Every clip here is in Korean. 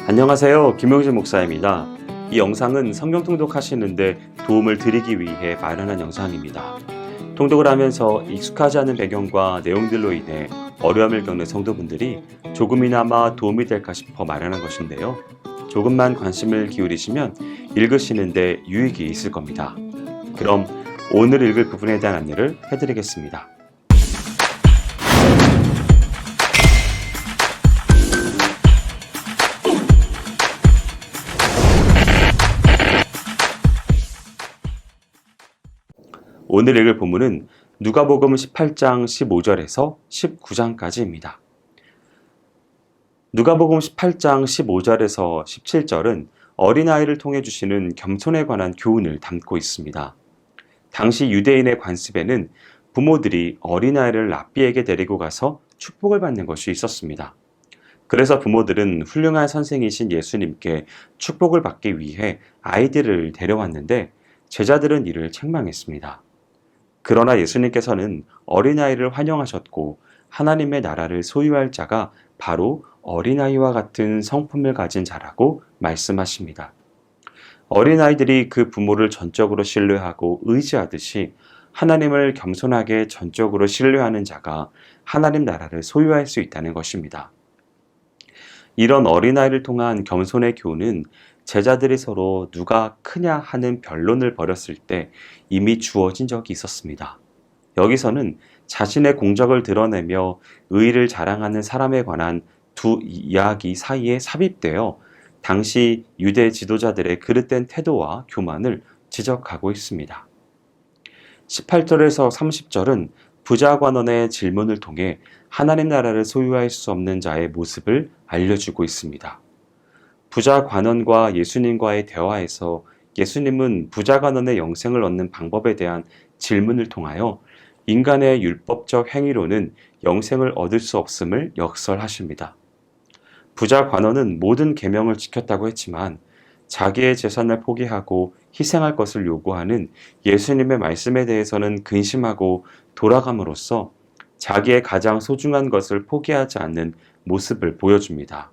안녕하세요. 김용진 목사입니다. 이 영상은 성경 통독하시는데 도움을 드리기 위해 마련한 영상입니다. 통독을 하면서 익숙하지 않은 배경과 내용들로 인해 어려움을 겪는 성도분들이 조금이나마 도움이 될까 싶어 마련한 것인데요. 조금만 관심을 기울이시면 읽으시는데 유익이 있을 겁니다. 그럼 오늘 읽을 부분에 대한 안내를 해드리겠습니다. 오늘 읽을 본문은 누가복음 18장 15절에서 19장까지입니다. 누가복음 18장 15절에서 17절은 어린아이를 통해 주시는 겸손에 관한 교훈을 담고 있습니다. 당시 유대인의 관습에는 부모들이 어린아이를 랍비에게 데리고 가서 축복을 받는 것이 있었습니다. 그래서 부모들은 훌륭한 선생이신 예수님께 축복을 받기 위해 아이들을 데려왔는데 제자들은 이를 책망했습니다. 그러나 예수님께서는 어린아이를 환영하셨고 하나님의 나라를 소유할 자가 바로 어린아이와 같은 성품을 가진 자라고 말씀하십니다. 어린아이들이 그 부모를 전적으로 신뢰하고 의지하듯이 하나님을 겸손하게 전적으로 신뢰하는 자가 하나님 나라를 소유할 수 있다는 것입니다. 이런 어린아이를 통한 겸손의 교훈은 제자들이 서로 누가 크냐 하는 변론을 벌였을 때 이미 주어진 적이 있었습니다. 여기서는 자신의 공적을 드러내며 의의를 자랑하는 사람에 관한 두 이야기 사이에 삽입되어 당시 유대 지도자들의 그릇된 태도와 교만을 지적하고 있습니다. 18절에서 30절은 부자 관원의 질문을 통해 하나님 나라를 소유할 수 없는 자의 모습을 알려주고 있습니다. 부자 관원과 예수님과의 대화에서 예수님은 부자 관원의 영생을 얻는 방법에 대한 질문을 통하여 인간의 율법적 행위로는 영생을 얻을 수 없음을 역설하십니다. 부자 관원은 모든 계명을 지켰다고 했지만 자기의 재산을 포기하고 희생할 것을 요구하는 예수님의 말씀에 대해서는 근심하고 돌아감으로써 자기의 가장 소중한 것을 포기하지 않는 모습을 보여줍니다.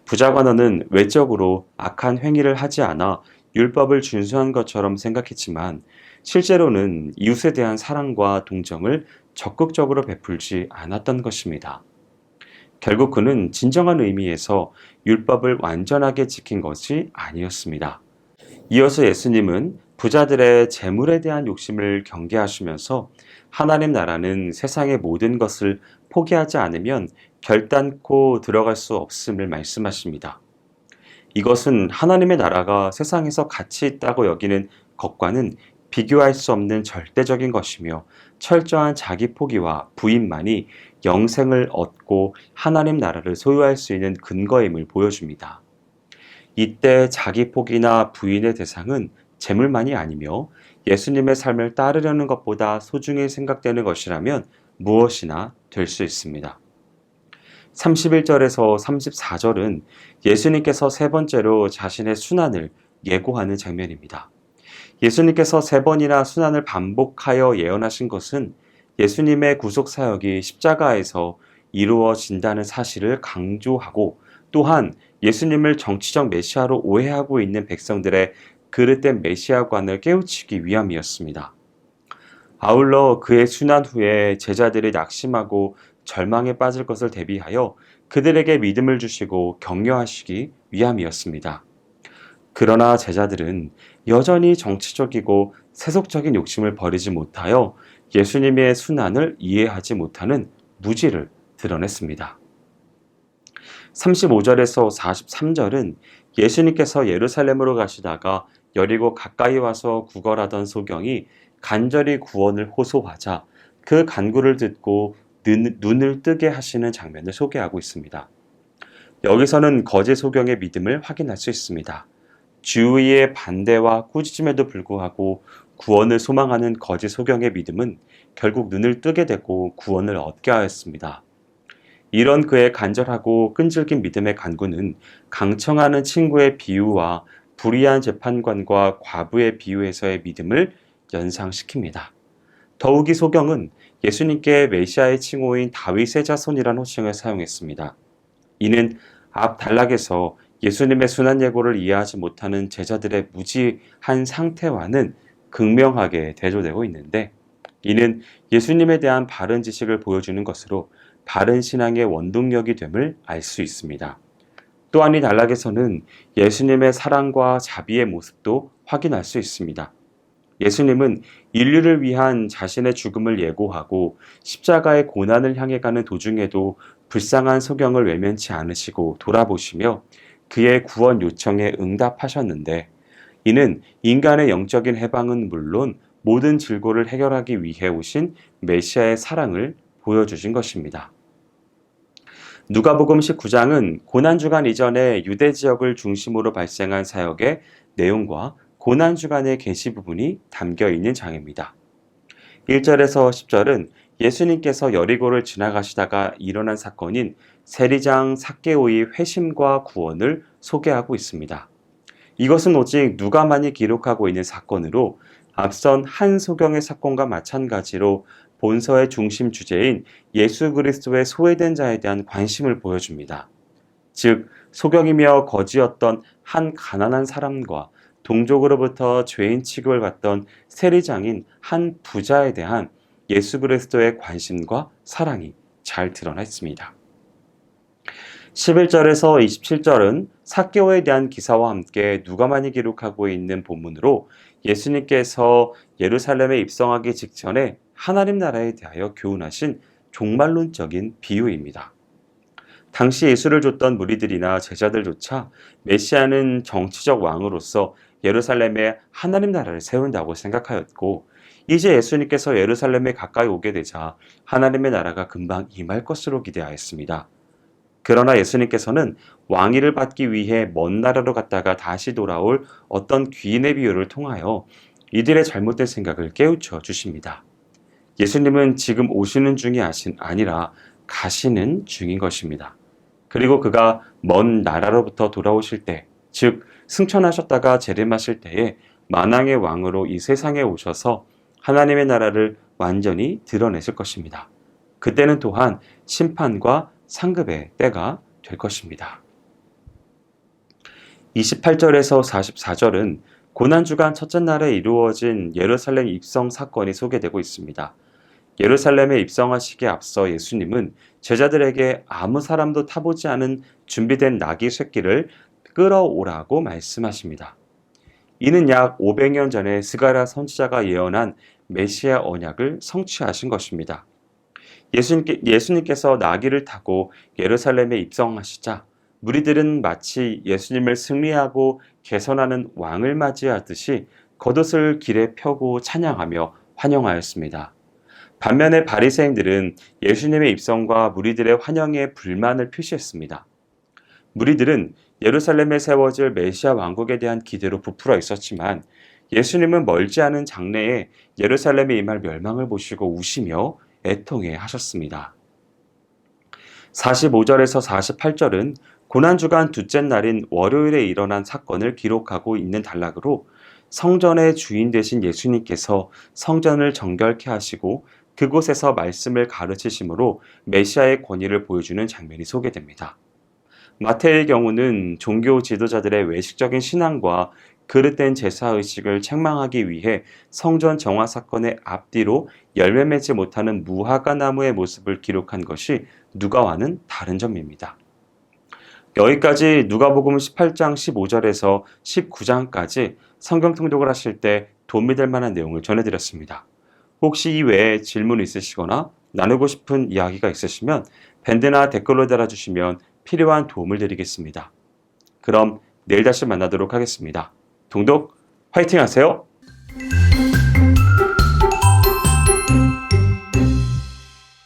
부자 관원은 외적으로 악한 행위를 하지 않아 율법을 준수한 것처럼 생각했지만 실제로는 이웃에 대한 사랑과 동정을 적극적으로 베풀지 않았던 것입니다. 결국 그는 진정한 의미에서 율법을 완전하게 지킨 것이 아니었습니다. 이어서 예수님은 부자들의 재물에 대한 욕심을 경계하시면서 하나님 나라는 세상의 모든 것을 포기하지 않으면 결단코 들어갈 수 없음을 말씀하십니다. 이것은 하나님의 나라가 세상에서 가치 있다고 여기는 것과는 비교할 수 없는 절대적인 것이며 철저한 자기 포기와 부인만이 영생을 얻고 하나님 나라를 소유할 수 있는 근거임을 보여줍니다. 이때 자기 포기나 부인의 대상은 재물만이 아니며 예수님의 삶을 따르려는 것보다 소중히 생각되는 것이라면 무엇이나 될 수 있습니다. 31절에서 34절은 예수님께서 세 번째로 자신의 순환을 예고하는 장면입니다. 예수님께서 세 번이나 순환을 반복하여 예언하신 것은 예수님의 구속사역이 십자가에서 이루어진다는 사실을 강조하고 또한 예수님을 정치적 메시아로 오해하고 있는 백성들의 그릇된 메시아관을 깨우치기 위함이었습니다. 아울러 그의 순환 후에 제자들이 낙심하고 절망에 빠질 것을 대비하여 그들에게 믿음을 주시고 격려하시기 위함이었습니다. 그러나 제자들은 여전히 정치적이고 세속적인 욕심을 버리지 못하여 예수님의 순환을 이해하지 못하는 무지를 드러냈습니다. 35절에서 43절은 예수님께서 예루살렘으로 가시다가 여리고 가까이 와서 구걸하던 소경이 간절히 구원을 호소하자 그 간구를 듣고 눈을 뜨게 하시는 장면을 소개하고 있습니다. 여기서는 거짓 소경의 믿음을 확인할 수 있습니다. 주위의 반대와 꾸짖음에도 불구하고 구원을 소망하는 거짓 소경의 믿음은 결국 눈을 뜨게 되고 구원을 얻게 하였습니다. 이런 그의 간절하고 끈질긴 믿음의 간구는 강청하는 친구의 비유와 불의한 재판관과 과부의 비유에서의 믿음을 연상시킵니다. 더욱이 소경은 예수님께 메시아의 칭호인 다윗의 자손이란 호칭을 사용했습니다. 이는 앞 단락에서 예수님의 순환 예고를 이해하지 못하는 제자들의 무지한 상태와는 극명하게 대조되고 있는데, 이는 예수님에 대한 바른 지식을 보여주는 것으로 바른 신앙의 원동력이 됨을 알 수 있습니다. 또한 이 단락에서는 예수님의 사랑과 자비의 모습도 확인할 수 있습니다. 예수님은 인류를 위한 자신의 죽음을 예고하고 십자가의 고난을 향해 가는 도중에도 불쌍한 소경을 외면치 않으시고 돌아보시며 그의 구원 요청에 응답하셨는데, 이는 인간의 영적인 해방은 물론 모든 질고를 해결하기 위해 오신 메시아의 사랑을 보여주신 것입니다. 누가복음 19장은 고난주간 이전에 유대 지역을 중심으로 발생한 사역의 내용과 고난주간의 계시 부분이 담겨 있는 장입니다. 1절에서 10절은 예수님께서 여리고를 지나가시다가 일어난 사건인 세리장 삭개오의 회심과 구원을 소개하고 있습니다. 이것은 오직 누가만이 기록하고 있는 사건으로 앞선 한 소경의 사건과 마찬가지로 본서의 중심 주제인 예수 그리스도의 소외된 자에 대한 관심을 보여줍니다. 즉, 소경이며 거지였던 한 가난한 사람과 동족으로부터 죄인 취급을 받던 세리장인 한 부자에 대한 예수 그리스도의 관심과 사랑이 잘 드러나 있습니다. 11절에서 27절은 삭개오에 대한 기사와 함께 누가만이 기록하고 있는 본문으로 예수님께서 예루살렘에 입성하기 직전에 하나님 나라에 대하여 교훈하신 종말론적인 비유입니다. 당시 예수를 줬던 무리들이나 제자들조차 메시아는 정치적 왕으로서 예루살렘에 하나님 나라를 세운다고 생각하였고, 이제 예수님께서 예루살렘에 가까이 오게 되자 하나님의 나라가 금방 임할 것으로 기대하였습니다. 그러나 예수님께서는 왕위를 받기 위해 먼 나라로 갔다가 다시 돌아올 어떤 귀인의 비유를 통하여 이들의 잘못된 생각을 깨우쳐 주십니다. 예수님은 지금 오시는 중이 아니라 가시는 중인 것입니다. 그리고 그가 먼 나라로부터 돌아오실 때, 즉 승천하셨다가 재림하실 때에 만왕의 왕으로 이 세상에 오셔서 하나님의 나라를 완전히 드러내실 것입니다. 그때는 또한 심판과 상급의 때가 될 것입니다. 28절에서 44절은 고난주간 첫째 날에 이루어진 예루살렘 입성 사건이 소개되고 있습니다. 예루살렘에 입성하시기에 앞서 예수님은 제자들에게 아무 사람도 타보지 않은 준비된 나귀 새끼를 끌어오라고 말씀하십니다. 이는 약 500년 전에 스가랴 선지자가 예언한 메시아 언약을 성취하신 것입니다. 예수님께서 나귀를 타고 예루살렘에 입성하시자 무리들은 마치 예수님을 승리하고 개선하는 왕을 맞이하듯이 겉옷을 길에 펴고 찬양하며 환영하였습니다. 반면에 바리새인들은 예수님의 입성과 무리들의 환영에 불만을 표시했습니다. 무리들은 예루살렘에 세워질 메시아 왕국에 대한 기대로 부풀어 있었지만 예수님은 멀지 않은 장래에 예루살렘에 임할 멸망을 보시고 우시며 애통해 하셨습니다. 45절에서 48절은 고난주간 둘째 날인 월요일에 일어난 사건을 기록하고 있는 단락으로 성전의 주인 되신 예수님께서 성전을 정결케 하시고 그곳에서 말씀을 가르치심으로 메시아의 권위를 보여주는 장면이 소개됩니다. 마태의 경우는 종교 지도자들의 외식적인 신앙과 그릇된 제사의식을 책망하기 위해 성전 정화 사건의 앞뒤로 열매 맺지 못하는 무화과 나무의 모습을 기록한 것이 누가와는 다른 점입니다. 여기까지 누가복음 18장 15절에서 19장까지 성경 통독을 하실 때 도움이 될 만한 내용을 전해드렸습니다. 혹시 이 외에 질문 있으시거나 나누고 싶은 이야기가 있으시면 밴드나 댓글로 달아주시면 필요한 도움을 드리겠습니다. 그럼 내일 다시 만나도록 하겠습니다. 동독 화이팅 하세요!